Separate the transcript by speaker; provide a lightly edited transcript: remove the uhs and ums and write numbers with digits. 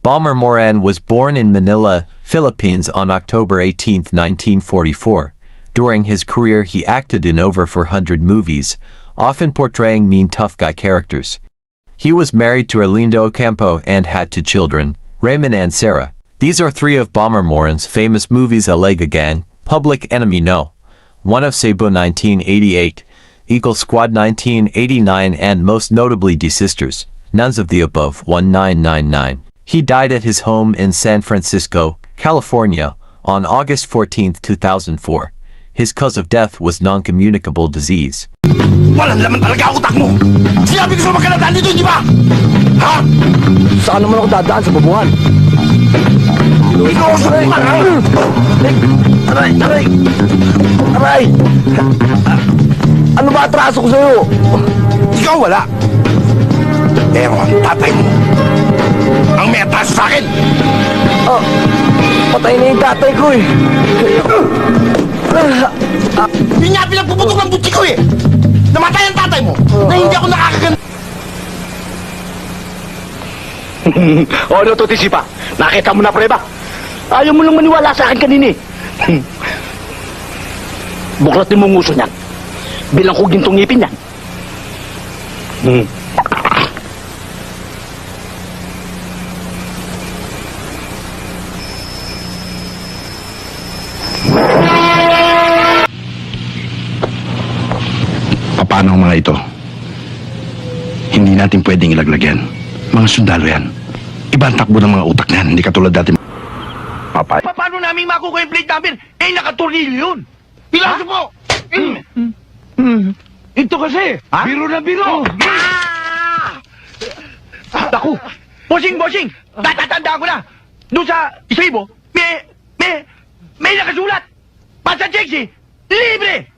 Speaker 1: Balmer Moran was born in Manila, Philippines on October 18, 1944. During his career he acted in over 400 movies, often portraying mean tough guy characters. He was married to Erlindo Ocampo and had 2 children, Raymond and Sarah. These are 3 of Balmer Moran's famous movies: Alaga Gang, Public Enemy No. 1 of Cebu 1988, Eagle Squad 1989 and most notably D Sisters, none of the above 1999. He died at his home in San Francisco, California, on August 14, 2004. His cause of death was non-communicable disease.
Speaker 2: Walang laman talaga utak mo! Sinabi ko sa magkaladaan dito, di ba? Ha?
Speaker 3: Saan naman ako dadaan sa bubuhan?
Speaker 2: Ikaw ang subukan, ha?
Speaker 3: Aray! Aray! Aray! Ano ba atraso ko sa'yo?
Speaker 2: Ikaw wala. Pero ang tatay mo, ang may atraso sa akin!
Speaker 3: Oh, patay na yung tatay ko eh.
Speaker 2: Yun nga pinagpuputok ng buti ko eh! Namatay ang tatay mo na hindi ako nakakaganda.
Speaker 3: O ano to, Tisipa? Nakita mo na preba? Ayaw mo lang maniwala sa akin kanini. Buklatin mo ang uso niyan. Bilang ko gintong ngipin yan.
Speaker 4: Paano ang mga ito? Hindi natin pwedeng ilaglag yan. Mga sundalo yan. Iba ang takbo ng mga utak niyan. Hindi katulad dati. Papay.
Speaker 2: Paano namin makukuha yung blade namin? Eh, nakatornilyo yun! Pilaso po!
Speaker 3: Ito kasi, biro na biro.
Speaker 2: Naku! Bossing! Tatatandaan ko na! Doon sa isibo, may nakasulat! Pasa Chexi, libre!